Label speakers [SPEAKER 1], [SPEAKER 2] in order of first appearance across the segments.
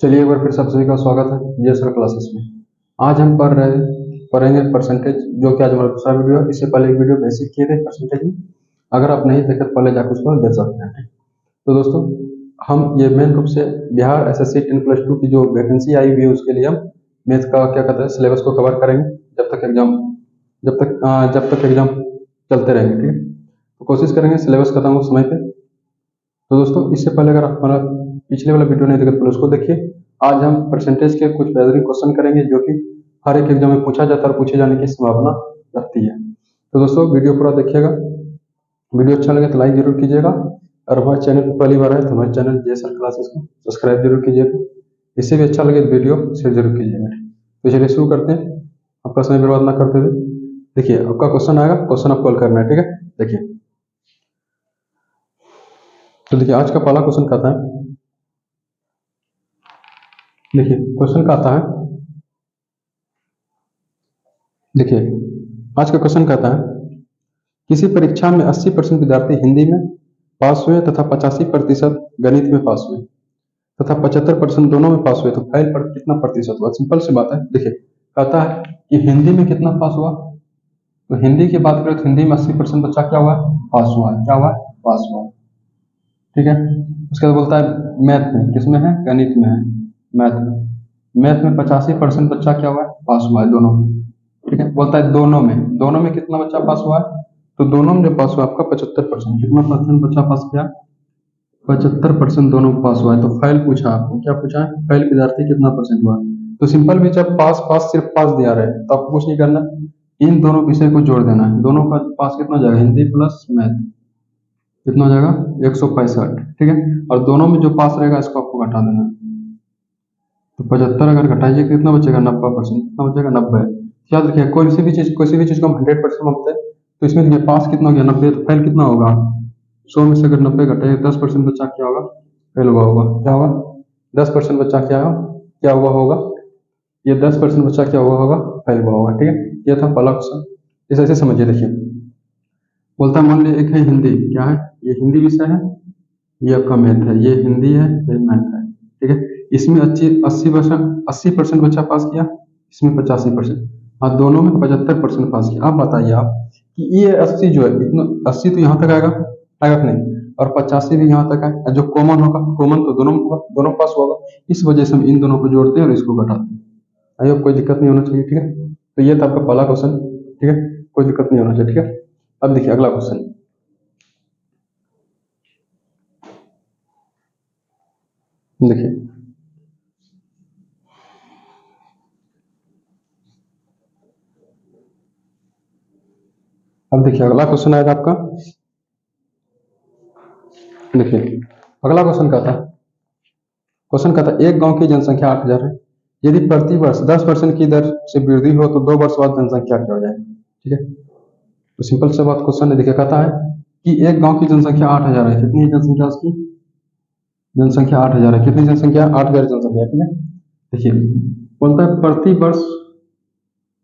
[SPEAKER 1] चलिए एक बार फिर सब सभी का स्वागत है जीएसआर क्लासेस में। आज हम पढ़ेंगे परसेंटेज, जो कि आज हमारा दूसरा वीडियो है। इससे पहले एक वीडियो बेसिक किए थे परसेंटेज में, अगर आप नहीं देखे तो पहले जाकर उसको देख सकते हैं। तो दोस्तों, हम ये मेन रूप से बिहार एसएससी 10+2 की जो वैकेंसी आई हुई है उसके लिए हम मैथ का क्या कहते हैं सिलेबस को कवर करेंगे जब तक एग्जाम चलते रहेंगे। ठीक है, तो कोशिश करेंगे सिलेबस खत्म हो समय पे। तो दोस्तों, इससे पहले अगर आप हमारा पिछले वाला वीडियो नहीं देखते तो उसको देखिए। आज हम परसेंटेज के कुछ बेहतरीन क्वेश्चन करेंगे जो कि हर एक एग्जाम में पूछा जाता है और पूछे जाने की संभावना रखती है। तो दोस्तों, वीडियो पूरा देखिएगा। वीडियो अच्छा लगे तो लाइक जरूर कीजिएगा, और हमारे चैनल पर पहली बार है तो हमारे चैनल जीएसआर क्लासेस को सब्सक्राइब जरूर कीजिएगा। इससे भी अच्छा लगे तो वीडियो शेयर जरूर कीजिएगा। तो चलिए शुरू करते हैं, आपका समय बर्बाद ना करते हुए। देखिए, आपका क्वेश्चन आएगा, क्वेश्चन आपको हल करना है। ठीक है, देखिए। तो देखिए, आज का पहला क्वेश्चन कहता है, देखिए क्वेश्चन कहता है, देखिए आज का क्वेश्चन कहता है, किसी परीक्षा में 80% विद्यार्थी हिंदी में पास हुए तथा 85% गणित में पास हुए तथा 75% दोनों में पास हुए, तो फेल पर कितना प्रतिशत हुआ? सिंपल सी बात है। देखिए, कहता है कि हिंदी में कितना पास हुआ, तो हिंदी की बात करें तो हिंदी में 80% बच्चा क्या हुआ? पास हुआ है। क्या हुआ? पास हुआ। ठीक है, उसके बाद बोलता है मैथ में, किसमें है? गणित में है, मैथ में। मैथ में 85% बच्चा क्या हुआ है? पास हुआ है, दोनों में। ठीक है, बोलता है दोनों में कितना बच्चा पास हुआ है? तो दोनों में जो पास हुआ आपका 75%। कितना परसेंट बच्चा पास किया? 75% दोनों में पास हुआ है। तो फेल पूछा आपको, क्या पूछा है? फेल विद्यार्थी कितना परसेंट हुआ? तो सिंपल भी, जब पास पास सिर्फ पास दिया रहे तो आपको कुछ नहीं करना, इन दोनों विषय को जोड़ देना है। दोनों का पास कितना हो जाएगा? हिंदी प्लस मैथ कितना हो जाएगा? 165। ठीक है, और दोनों में जो पास रहेगा इसको आपको घटा देना है। तो 75 अगर घटाइए कितना बचेगा? 90%। कितना बचेगा? 90। याद रखिए, कोई सी भी चीज को हम 100% मानते हैं, तो इसमें देखिए पास कितना हो गया? 90। तो फेल कितना होगा? 100 में से अगर 90 घटाइए 10% बच्चा क्या होगा? फेल हुआ होगा। क्या होगा? 10% बच्चा क्या हुआ होगा? ये 10% बच्चा क्या हुआ होगा? फेल हुआ होगा। ठीक है, ये था पहला क्वेश्चन। इसे ऐसे समझिए। देखिए, बोलता है मान लीजिए एक है हिंदी, क्या है? ये हिंदी विषय है, ये आपका मैथ है। ये हिंदी है, ये मैथ है। ठीक है, इसमें 80% बच्चा पास किया, इसमें 85%, और दोनों में 75% पास किया। अब बताइए आप कि ये 80 जो है, इतना 80 तो यहाँ तक आएगा कि नहीं, और 85 भी यहाँ तक है। जो कॉमन होगा, कॉमन तो दोनों में होगा, दोनों पास होगा। इस वजह से हम इन दोनों को जोड़ते हैं और इसको घटाते हैं। आई होप कोई दिक्कत नहीं होना चाहिए। ठीक है, तो ये था आपका पहला क्वेश्चन। ठीक है, कोई दिक्कत नहीं होना चाहिए। ठीक है, अब देखिए अगला क्वेश्चन। देखिए, अब देखिए अगला क्वेश्चन आएगा आपका। देखिए, अगला क्वेश्चन कहता है एक गांव की जनसंख्या 8,000 है। यदि प्रति वर्ष 10% की दर से वृद्धि हो तो 2 वर्ष बाद जनसंख्या क्या हो जाएगी? ठीक है, तो सिंपल से बात क्वेश्चन है। देखिए, कहता है कि एक गांव की जनसंख्या 8,000 है। कितनी जनसंख्या उसकी? जनसंख्या 8,000 है। कितनी जनसंख्या? 8,000 जनसंख्या। ठीक है, देखिए बोलता है प्रति वर्ष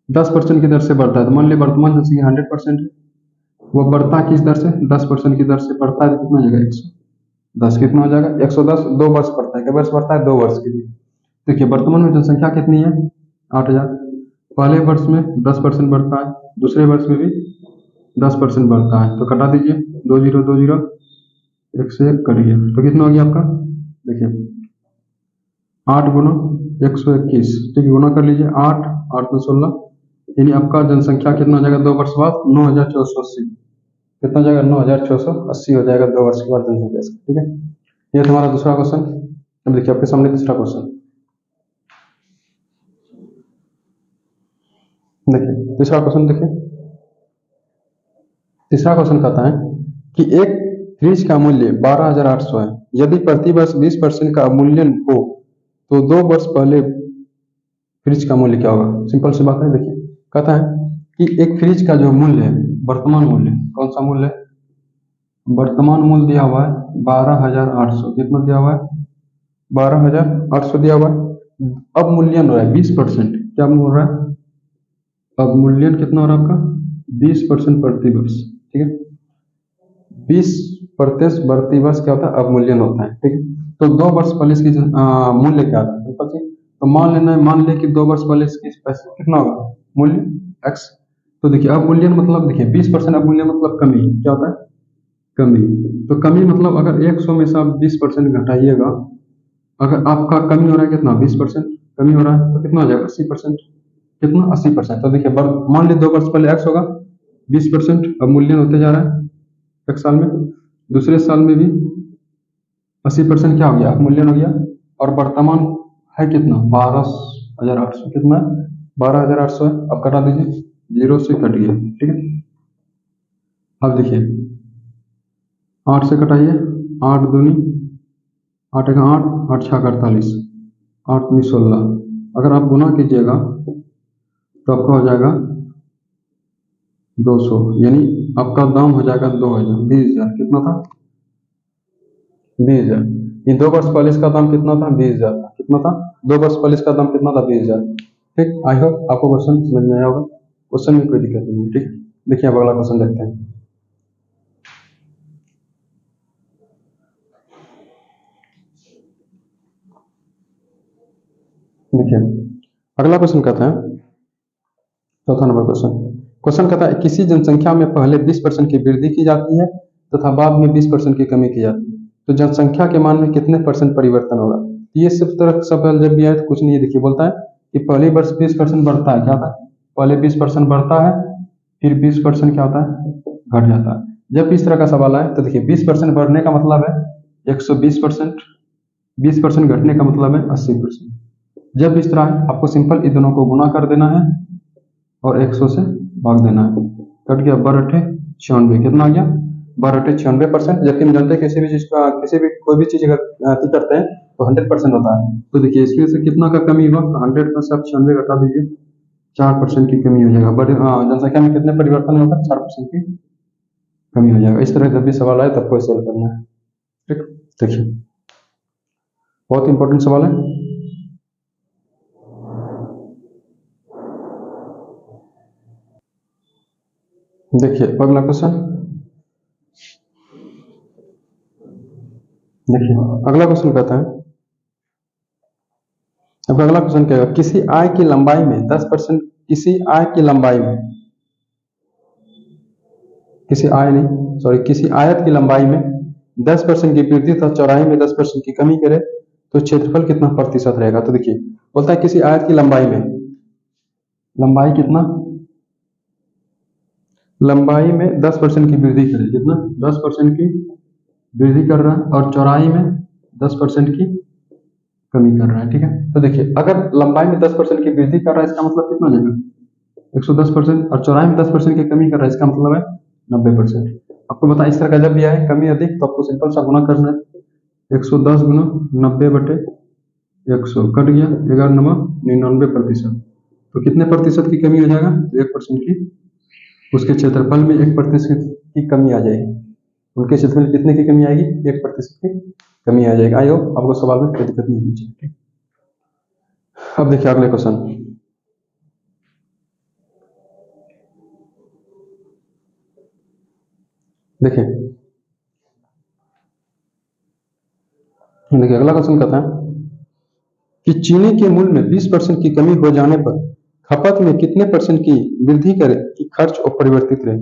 [SPEAKER 1] 10% की दर से बढ़ता है। तो मान लीजिए वर्तमान जनसंख्या 100% है, वो बढ़ता किस दर से? 10% की दर से बढ़ता है। तो कितना हो जाएगा? 110। कितना हो जाएगा? 110। 2 वर्ष बढ़ता है। क्या वर्ष बढ़ता है? 2 वर्ष के लिए। देखिए, वर्तमान में जनसंख्या कितनी है? 8,000। पहले वर्ष में 10% बढ़ता है, दूसरे वर्ष में भी 10% बढ़ता है। तो कटा दीजिए, 2 जीरो 2 जीरो, 1 से 1 करिए, तो कितना हो गया आपका? देखिए 8 गुना 121। ठीक है, गुना कर लीजिए, 8 8 में 16, यानी आपका जनसंख्या कितना हो जाएगा 2 वर्ष बाद? 9,480। कितना हो जाएगा? 9,480 हो जाएगा 2 वर्ष के बाद जनसंख्या से। ठीक है, ये तुम्हारा दूसरा क्वेश्चन। अब देखिए आपके सामने तीसरा क्वेश्चन। देखिए तीसरा क्वेश्चन, देखिए तीसरा क्वेश्चन कहता है कि एक फ्रिज का मूल्य 12,800 है। यदि प्रति वर्ष 20% का अवमूल्यन हो तो 2 वर्ष पहले फ्रिज का मूल्य क्या होगा? सिंपल सी बात है। देखिए, कहता है कि एक फ्रिज का जो मूल्य है, वर्तमान मूल्य, कौन सा मूल्य है? वर्तमान मूल्य दिया हुआ है 12,800। कितना दिया हुआ है? 12,800 दिया हुआ है। अब मूल्यन हो रहा है 20%। क्या हो रहा है? अब मूल्यन कितना हो रहा है आपका? 20% प्रति वर्ष। ठीक है, 20% प्रति वर्ष क्या होता है? अवमूल्यन होता है। ठीक है, तो 2 वर्ष पहले इसकी मूल्य क्या था? सिंपल सी। तो मान लेना है, मान ले कि 2 वर्ष पहले इसकी पैसे कितना होगा मूल्य x। तो देखिए अवमूल्यन मतलब देखिए 20% अवमूल्यन मतलब कमी, क्या होता है कमी। तो कमी मतलब अगर 100 में से आप 20% घटाइएगा, अगर आपका कमी हो रहा है कितना 20% कमी हो रहा है, तो कितना हो जाएगा 80%, कितना 80%। तो देखिए मान लीजिए 2 वर्ष पहले x होगा 20% अवमूल्यन होते जा रहा है एक साल में, दूसरे साल में भी 80% क्या हो गया अवमूल्यन हो गया, और वर्तमान है कितना 12,800, कितना 12,800 है। अब कटा दीजिए, 0 से कट गया, ठीक है। अब देखिए 8 से कटाइए, 8 दूनी 8 एक 8, 8 छः 48, 8 दूनी 16। अगर आप गुना कीजिएगा तो आपका हो जाएगा 200, यानी आपका दाम हो जाएगा 2,000, 20,000। कितना था 20,000। ये 2 वर्ष पहले इसका दाम कितना था 20,000 था, कितना था 2 वर्ष पहले इसका दाम कितना था 20,000। ठीक, आई होप आपको क्वेश्चन समझ में आया होगा, क्वेश्चन में कोई दिक्कत नहीं है। ठीक, देखिए अब अगला क्वेश्चन देखते हैं। देखिए अगला क्वेश्चन कहता है, चौथा नंबर क्वेश्चन कहता है किसी जनसंख्या में पहले 20% की वृद्धि की जाती है तथा बाद में 20% की कमी की जाती है, तो जनसंख्या के मान में कितने % परिवर्तन होगा। ये सब तरह सवाल जब भी आए तो कुछ नहीं है। देखिए बोलता है कि पहले वर्ष 20% बढ़ता है, क्या होता है पहले 20% बढ़ता है, फिर 20% क्या होता है घट जाता है। जब इस तरह का सवाल आए तो देखिए 20% बढ़ने का मतलब है 120%, 20% घटने का मतलब है 80%। जब इस तरह है आपको सिंपल इन दोनों को गुना कर देना है और 100 से भाग देना है, कट गया 12×96, कितना आ गया 12×96%। जबकि हम जानते हैं किसी भी चीज का कोई भी चीज अगर अति करते हैं तो 100% होता है। तो देखिए इसमें से कितना का कमी हुआ, 100 में से आप 96 घटा दीजिए, 4% की कमी हो जाएगा। जनसंख्या में कितने परिवर्तन होगा 4% की कमी हो जाएगा। इस तरह जब भी सवाल आए तब कोई सॉल्व करना है। ठीक, देखिए बहुत इंपॉर्टेंट सवाल है। देखिए अगला क्वेश्चन, देखिए अगला क्वेश्चन कहता है, अब अगला क्वेश्चन कहेगा किसी आय की लंबाई में 10%, किसी आय की लंबाई में, किसी आयत की लंबाई में 10% की वृद्धि तथा चौड़ाई में 10% की कमी करे तो क्षेत्रफल कितना प्रतिशत रहेगा। तो देखिए बोलता है किसी आयत की लंबाई में, लंबाई कितना, लंबाई में 10% की वृद्धि करे, कितना 10% की वृद्धि कर रहा है, और चौड़ाई में 10% की कमी कर रहा है। ठीक है, तो देखिए अगर लंबाई में 10% की वृद्धि कर रहा है इसका मतलब कितना हो जाएगा 110%, और चौड़ाई में 10% की कमी कर रहा है इसका मतलब है 90%। आपको बता इस तरह का जब भी आए कमी अधिक तो आपको सिंपल सा गुना करना है, 110 गुना 90/100, कट गया 11×99%। तो कितने प्रतिशत की कमी हो जाएगा, तो 1% की, उसके क्षेत्रफल में 1% की कमी आ जाएगी, उनके क्षेत्र में कितने की कमी आएगी 1% की कमी आ जाएगी। आई होप आपको सवाल में कोई दिक्कत नहीं होनी चाहिए। अब देखिए अगले क्वेश्चन, देखिए अगला क्वेश्चन कहता है कि चीनी के मूल्य में 20% की कमी हो जाने पर खपत में कितने % की वृद्धि करे कि खर्च अपरिवर्तित रहे।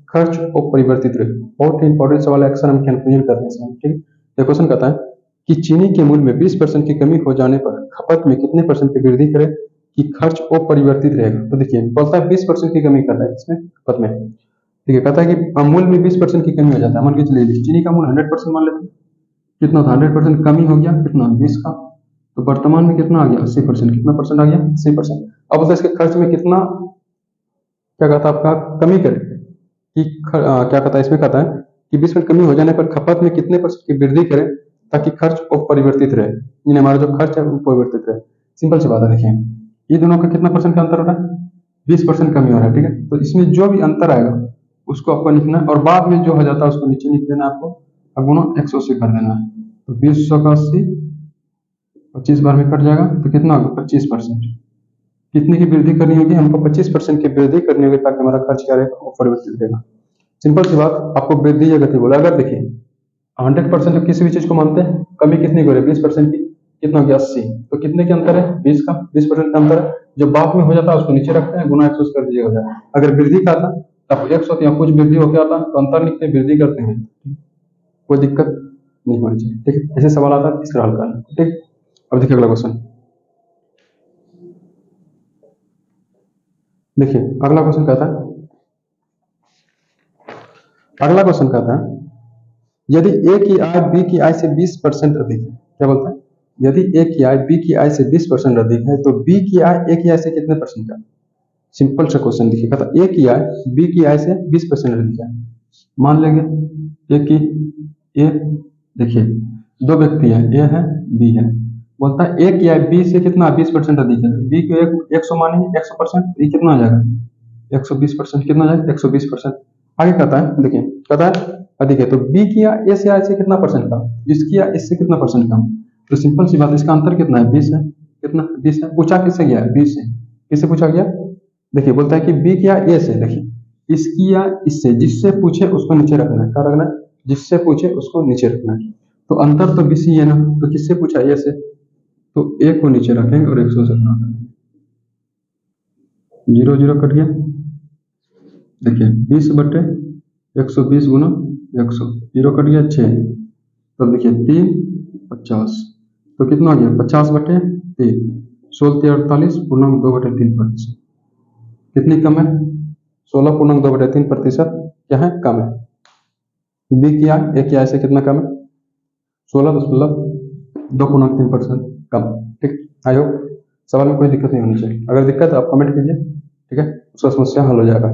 [SPEAKER 1] खर्च अपरिवर्तित रहे, बहुत ही इंपॉर्टेंट सवाल है, अक्सर हम कंफ्यूजन करते हैं। ठीक, ये क्वेश्चन कहता है कि चीनी के मूल्य में 20% की कमी हो जाने पर खपत में कितने % की वृद्धि करे कि खर्च अपरिवर्तित रहेगा। तो देखिए बोलता है 20% की कमी कर रहा है इसमें खपत में। देखिए कहता है कि मूल्य में 20% की कमी हो जाता है, मान के चलिए चीनी का मूल्य 100% मान लेते हैं, कितना था 100% कमी हो गया, कितना 20 का, तो वर्तमान में कितना आ गया 80%, कितना परसेंट आ गया 80%। अब तो इसके खर्च में कितना क्या कहता है आपका कमी करे कि क्या कहता है इसमें कहता है कि 20% कमी हो जाने पर खपत में कितने % की वृद्धि करें ताकि खर्च अपरिवर्तित रहे, यानी हमारा जो खर्च है वो परिवर्तित रहे। सिंपल सी बात है, देखिए ये दोनों का कितना % का अंतर हो रहा है 20% कमी हो रहा है। ठीक है, तो इसमें जो भी अंतर आएगा उसको आपको लिखना है, और बाद में जो हो जाता है उसको नीचे लिख देना आपको, अब गुना 100 से कर देना है। तो 20 का 80 25 बार में कट जाएगा तो कितना होगा 25%। कितने की वृद्धि करनी होगी हमको 25% की वृद्धि करनी होगी ताकि हमारा खर्च क्या रहेगा अपरिवर्तित रहेगा। सिंपल सी बात, आपको वृद्धि या गति बोला। अगर देखिए 100% तो किसी भी चीज को मानते हैं, कमी कितनी हो रही है 20% की, कितना हो गया 80। तो कितने के अंतर है 20 का, 20% का अंतर है। जो बाद में हो जाता है उसको नीचे रखते हैं, गुना 100 कर दीजिएगा हो जाए। अगर वृद्धि का था तब 100 या कुछ वृद्धि हो गया था तो अंतर लिखते वृद्धि करते हैं, कोई दिक्कत नहीं होनी चाहिए। ठीक है, ऐसे सवाल आता है इसका हल करना। ठीक, अब देखिए अगला क्वेश्चन। देखिए अगला क्वेश्चन कहता है, अगला क्वेश्चन कहता है यदि ए की आय बी की आय से 20% अधिक है। क्या बोलता है, यदि ए की आय बी की आय से 20% अधिक है तो बी की आय ए की आय से कितने परसेंट का। सिंपल सा क्वेश्चन देखिए, कहता ए की आय बी की आय से 20% अधिक है। मान लेंगे ए की ए, देखिए दो व्यक्ति है, ए है बी है। बोलता है ए की आय बी से कितना 20% अधिक है। बी को 100 मानेंगे, 100%, ये कितना हो जाएगा 120%। कितना हो जाएगा 120%। आगे कहता है, देखिए कहता है अधिक है तो बी की आय ए से आय से कितना परसेंट कम, इसकी आय इससे कितना परसेंट कम। तो सिंपल सी बात, इसका अंतर कितना है 20 है। कितना 20 है। पूछा किससे गया है 20 से, किससे पूछा गया। देखिए बोलता है कि बी की आय ए से, देखिए इसकी आय इससे, जिससे पूछे उसको नीचे रखना है। क्या रखना है, जिससे पूछे उसको नीचे रखना है। तो अंतर तो 20 ही है ना, तो किससे पूछा ए से, तो ए को नीचे रखेंगे और 100 से गुणा करेंगे। 0 0 कट गया। देखिए 20 बटे 120 गुना 100, 0 कट गया 6। तब देखिए 3 50, तो कितना हो गया 50 बटे 3, 16 48 पूर्णांक 2/3%। कितनी कम है 16 पूर्णांक 2/3% क्या है, कम है। बी की आय ए की आय से कितना कम है 16.2% कम। ठीक, आई होप सवाल में कोई दिक्कत नहीं होनी चाहिए। अगर दिक्कत है आप कमेंट कीजिए, ठीक है, उसका समस्या हल हो जाएगा।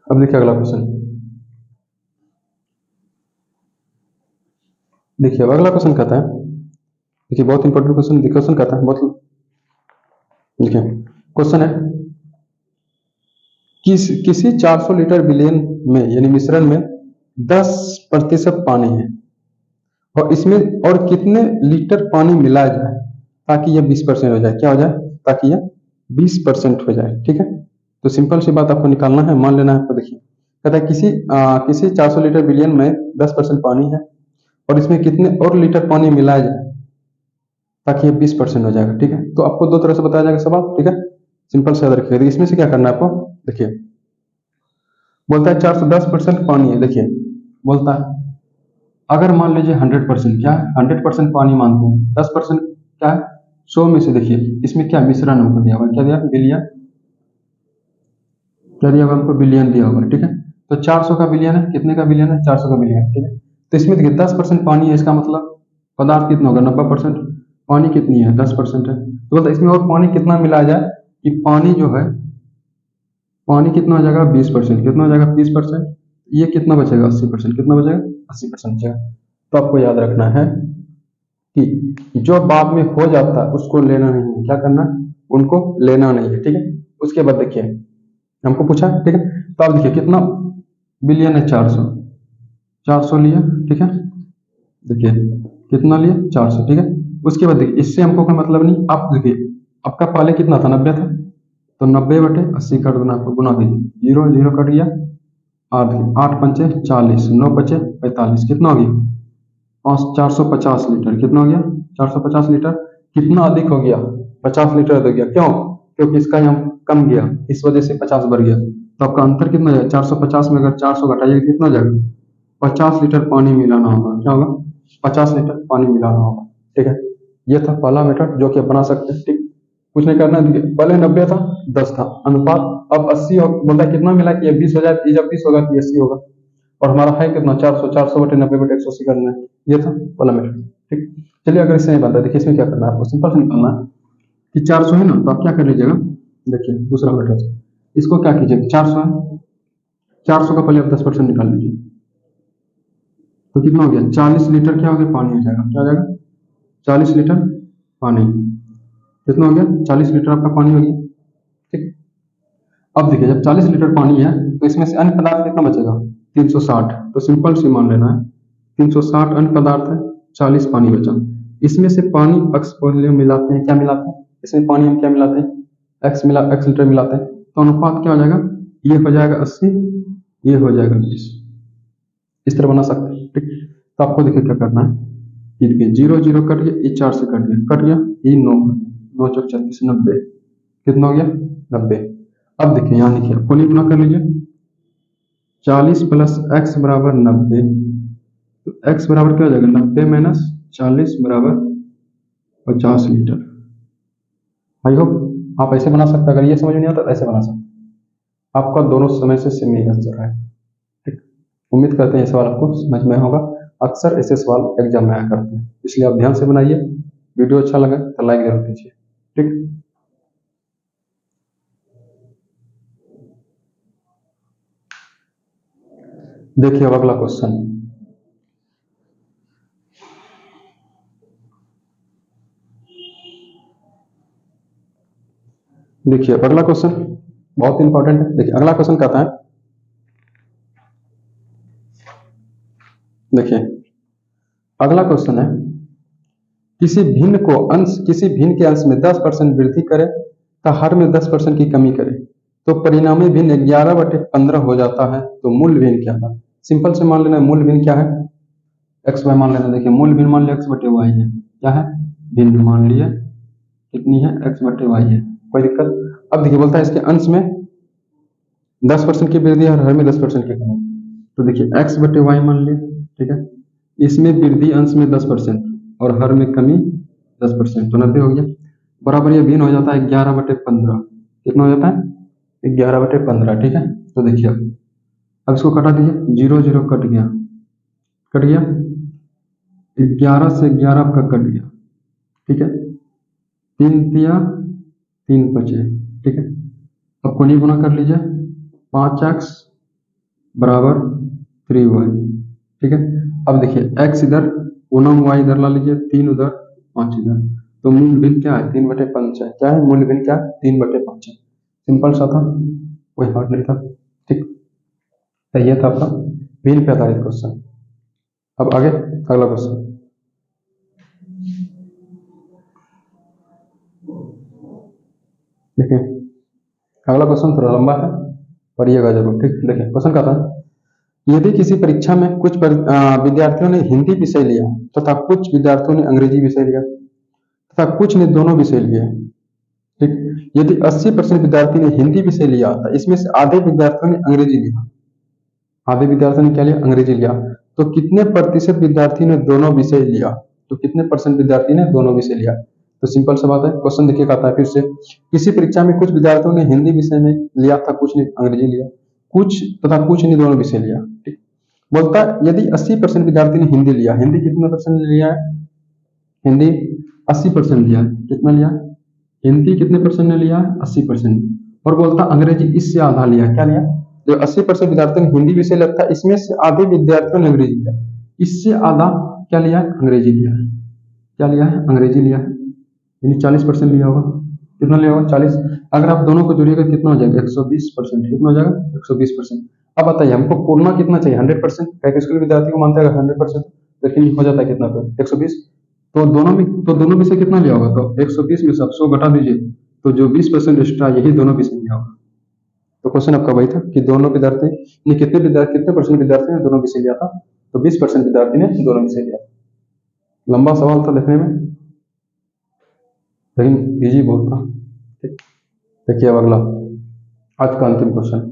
[SPEAKER 1] अब देखिए अगला क्वेश्चन। देखिए अगला क्वेश्चन कहता है, देखिए बहुत इंपॉर्टेंट क्वेश्चन, क्वेश्चन कहता है बहुत, देखिए क्वेश्चन है किसी 400 लीटर विलयन में यानी मिश्रण में 10% पानी है और इसमें और कितने लीटर पानी मिलाया जाए ताकि यह 20% हो जाए। क्या हो जाए, ताकि यह 20% हो जाए। ठीक है, तो सिंपल सी बात आपको निकालना है, मान लेना है आपको। देखिए कहता है किसी 400 लीटर विलयन में 10% पानी है और इसमें कितने और लीटर पानी मिलाया जाए ताकि ये 20% हो जाएगा। ठीक है, तो आपको दो तरह से बताया जाएगा सवाल। ठीक है, सिंपल से याद रखिएगा। इसमें से क्या करना है आपको, देखिए बोलता है 410% पानी है। देखिए बोलता है अगर मान लीजिए 100%, क्या है 100% पानी मानते हैं, 10% क्या है 100 में से। देखिए इसमें क्या मिश्रण हमको दिया हुआ है, क्या दिया बिलियन, क्या दिया हुआ हमको बिलियन दिया हुआ है। ठीक है, तो 400 का बिलियन है, कितने का बिलियन है 400 का बिलियन। ठीक है, तो इसमें देखिए 10% पानी है, इसका मतलब पदार्थ कितना होगा 90%, पानी कितनी है 10% है। तो बोलता है इसमें और पानी कितना मिलाया जाए कि पानी जो है, पानी कितना हो जाएगा 20%, कितना हो जाएगा 20%, ये कितना बचेगा 80%, कितना बचेगा 80% बचेगा। तो आपको याद रखना है कि जो बाद में हो जाता है उसको लेना नहीं है, क्या करना है उनको लेना नहीं है। ठीक है, उसके बाद देखिए हमको पूछा, ठीक है, तो आप देखिए कितना बिलियन है 400, 400 लिया। ठीक है, देखिए कितना लिया 400। ठीक है, उसके बाद देखिए इससे हमको कोई मतलब नहीं। आप देखिए आपका पहले कितना था 90 था, तो 90/80 कर देना, आपको गुना दीजिए, 0 0 कट गया, 8 पंचे 40, 9 बचे 45, कितना हो गया 450 लीटर। कितना हो गया 450 लीटर। कितना अधिक हो गया 50 लीटर अधिक गया, क्यों, क्योंकि इसका यहाँ कम गया, इस वजह से 50 बढ़ गया। तो आपका अंतर कितना जाएगा 450 में अगर 400 घटाइए कितना हो जाएगा 50 लीटर पानी मिलाना होगा। क्या होगा 50 लीटर पानी मिलाना होगा। ठीक है, ये था पहला मेथड जो कि आप बना सकते हैं। ठीक, कुछ नहीं करना है, पहले 90 था 10 था अनुपात, अब 80 बोलता है कितना मिला कि ये 20 हो जाए, ये जब 20 होगा तो 80 होगा। और हमारा है कितना 400, 400 बटे 90/180 करना है, ये था पहला मेथड। ठीक, चलिए अगर इससे नहीं बनता, देखिए इसमें क्या करना है आपको, सिंपल से निकालना है कि 400 है ना, तो आप क्या कर लीजिएगा, देखिए दूसरा मेथड, इसको क्या कीजिएगा 400 है, 400 का पहले आप 10% निकाल लीजिए, तो कितना हो गया 40 लीटर क्या हो गया पानी हो जाएगा। क्या हो जाएगा 40 लीटर पानी, कितना हो गया 40 लीटर आपका पानी हो गया। ठीक, अब देखिए जब 40 लीटर पानी है तो इसमें से अन्य पदार्थ कितना बचेगा 360, तो सिंपल सी मान लेना है 360 अन्य पदार्थ है, 40 पानी बचा। इसमें से पानी एक्स वॉल्यूम मिलाते हैं, क्या मिलाते हैं इसमें पानी हम क्या मिलाते हैं एक्स लीटर मिलाते हैं, तो अनुपात क्या हो जाएगा, ये हो जाएगा 80, ये हो जाएगा 20, इस तरह बना सकते हैं। ठीक, तो आपको देखिए क्या करना है, ये देखिए 0 0 कट गया, ये 4 से कट गया, ये 9 9 चौक 36 90 कितना हो गया 90। अब देखिए यहाँ लिखिए कोनी गुना कर लीजिए 40 प्लस एक्स बराबर 90, तो एक्स बराबर क्या हो जाएगा 90 माइनस 40 बराबर 50 लीटर। आई होप आप ऐसे बना सकते हैं, अगर ये समझ में नहीं आता तो ऐसे बना सकते हैं। आपका दोनों समय से सेम ही आंसर है। ठीक, उम्मीद करते हैं ये सवाल आपको समझ में होगा। अक्सर ऐसे सवाल एग्जाम में आया करते हैं, इसलिए आप ध्यान से बनाइए। वीडियो अच्छा लगे तो लाइक जरूर कीजिए। ठीक, देखिए अब अगला क्वेश्चन। देखिए अगला क्वेश्चन बहुत इंपॉर्टेंट है। देखिए अगला क्वेश्चन कहता है, देखिए अगला क्वेश्चन है किसी भिन्न के अंश में 10% वृद्धि करे तथा हर में 10% की कमी करे तो परिणामी भिन्न 11/15 हो जाता है, तो मूल भिन्न क्या था। सिंपल से मान लेना मूल भिन्न क्या है, एक्स वाई मान लेना। देखिए मूल भिन्न मान लिया एक्स बटे वाई है, क्या है भिन्न मान लिया कितनी है एक्स बटे वाई है, कोई दिक्कत। अब देखिए बोलता है इसके अंश में 10% की वृद्धि और हर में 10% की कमी, तो देखिए एक्स बटे वाई मान लिया, ठीक है। इसमें वृद्धि अंश में 10% और हर में कमी 10%, तो 90 हो गया। बराबर ये भिन्न हो जाता है 11/15, कितना हो जाता है 11/15, ठीक है। तो देखिए अब इसको कटा दीजिए, 0 0 कट गया 11 से 11 आपका कट गया, ठीक है। 3 तिया 3 बचे, ठीक है। अब कोनी गुना कर लीजिए 5x बराबर 3y, ठीक है। अब देखिए x इधर पूनम y इधर ला लीजिए, 3 उधर 5 इधर, तो मूल भिन्न क्या है 3/5 है। क्या है मूल भिन्न क्या है 3/5 है। सिंपल सा था, कोई हार्ड नहीं था, ठीक। तो ये था आपका भिन्न पे आधारित क्वेश्चन। अब आगे अगला क्वेश्चन। देखिए अगला क्वेश्चन थोड़ा लंबा है, पढ़िएगा जरूर, ठीक। देखिए क्वेश्चन का था, यदि किसी परीक्षा में कुछ विद्यार्थियों ने हिंदी विषय लिया तथा कुछ विद्यार्थियों ने अंग्रेजी विषय लिया तथा कुछ ने दोनों विषय लिए, ठीक। यदि 80% विद्यार्थी ने हिंदी विषय लिया था, इसमें से आधे विद्यार्थियों ने अंग्रेजी लिया, आधे विद्यार्थियों ने क्या लिया अंग्रेजी लिया, तो कितने प्रतिशत विद्यार्थी ने दोनों विषय लिया, तो कितने परसेंट विद्यार्थी ने दोनों विषय लिया। तो सिंपल सा बात है, क्वेश्चन देखिए कहता है फिर से, किसी परीक्षा में कुछ विद्यार्थियों ने हिंदी विषय में लिया था, कुछ ने अंग्रेजी लिया, कुछ ने दोनों विषय लिया, ठीक। बोलता है यदि 80% विद्यार्थी ने हिंदी लिया, हिंदी कितने परसेंट लिया है, हिंदी 80% लिया है, कितना लिया हिंदी कितने परसेंट ने लिया 80%। और बोलता अंग्रेजी इससे आधा लिया, क्या लिया, जो 80% विद्यार्थियों ने हिंदी विषय लिया था, इसमें से आधे विद्यार्थियों ने अंग्रेजी लिया, इससे आधा क्या लिया अंग्रेजी लिया है, क्या लिया है अंग्रेजी लिया है, यानी 40% लिया होगा। कितना लिया होगा 40। अगर आप दोनों को जोड़िएगा कितना हो जाएगा 120%, कितना हो जाएगा 120%। अब बताइए हमको पूर्णा कितना चाहिए 100%, स्कूल विद्यार्थी को मानते हैं 100%, लेकिन हो जाता है कितना पे 120। तो दोनों में से कितना लिया होगा, तो 120 में से आप 100 घटा दीजिए, तो जो 20% एक्स्ट्रा यही दोनों विषय लिया होगा। तो क्वेश्चन आपका वही था कि दोनों विद्यार्थी ने कितने परसेंट विद्यार्थी ने दोनों विषय लिया था, तो 20% विद्यार्थी ने दोनों विषय लिया। लंबा सवाल था देखने में, लेकिन इजी बहुत था, ठीक। देखिए अब अगला आज का अंतिम क्वेश्चन।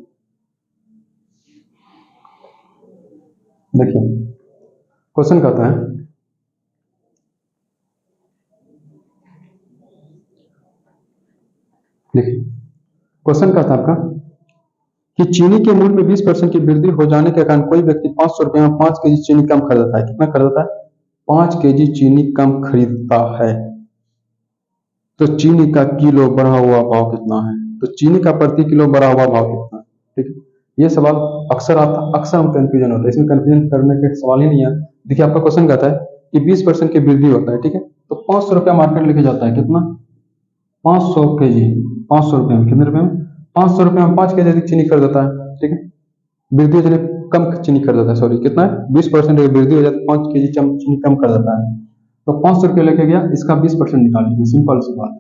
[SPEAKER 1] देखिए क्वेश्चन कहता है, देखिए क्वेश्चन कहता है आपका कि चीनी के मूल्य में 20% की वृद्धि हो जाने के कारण कोई व्यक्ति 500 रुपये में 5 केजी चीनी कम खरीदता है। कितना खरीदता है 5 केजी चीनी कम खरीदता है, तो चीनी का किलो बढ़ा हुआ भाव कितना है, तो चीनी का प्रति किलो बढ़ा हुआ भाव कितना है, ठीक है। ये सवाल अक्सर हम कंफ्यूजन होता है, इसमें कंफ्यूजन करने के सवाल ही नहीं है। देखिए आपका क्वेश्चन कहता है कि 20% की वृद्धि होता है, ठीक है, तो 500 रुपया मार्केट लेके जाता है, कितना 500 केजी, 500 रुपये में कितने रुपए में 500 रुपये में 5 केजी चीनी कर देता है, ठीक है। वृद्धि हो कम चीनी कर देता है, सॉरी कितना है 20% वृद्धि हो जाती है, 5 केजी चीनी कम कर देता है, तो 500 रुपये लेके गया, इसका 20% निकाल लीजिए, सिंपल सी बात।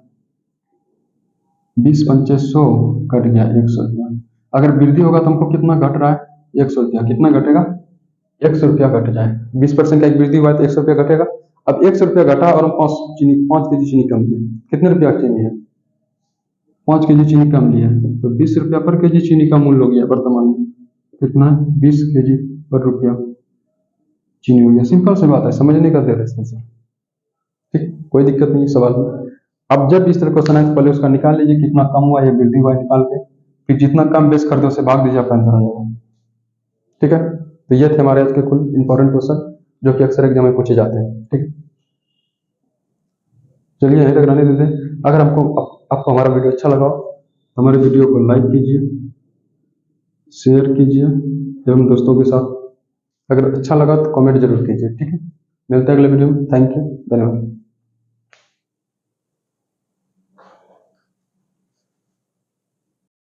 [SPEAKER 1] 20 पंचे 100 कट गया 100 रुपया। अगर वृद्धि होगा तो हमको कितना घट रहा है 100 रुपया, कितना घटेगा 100 रुपया घट जाए, 20% का एक वृद्धि हुआ तो 100 रुपया घटेगा। अब 100 रुपया घटा और हम 5 के जी चीनी कम लिए, कितने रुपया की चीनी है? 5 के जी चीनी कम लिया, तो 20 रुपया पर के जी चीनी का मूल्य हो गया वर्तमान में, कितना? 20 के जी पर रुपया चीनी हो गया। सिंपल सी बात है, समझने का देर है इसमें से, ठीक, कोई दिक्कत नहीं सवाल में। अब जब इस तरह क्वेश्चन आए पहले उसका निकाल लीजिए कितना कम हुआ या वृद्धि हुआ निकाल के, फिर जितना कम बेस कर दो उसे भाग दीजिए, आपका आंसर आ जाएगा। ठीक है, तो ये थे हमारे आज के कुल इंपॉर्टेंट क्वेश्चन जो कि अक्सर एग्जाम में पूछे जाते हैं। ठीक, चलिए यहीं तक रहने देते हैं। अगर आपको हमारा वीडियो अच्छा लगा तो हमारे वीडियो को लाइक कीजिए, शेयर कीजिए एवं दोस्तों के साथ, अगर अच्छा लगा तो कमेंट जरूर कीजिए। ठीक है, मिलते हैं अगले वीडियो में। थैंक यू, धन्यवाद।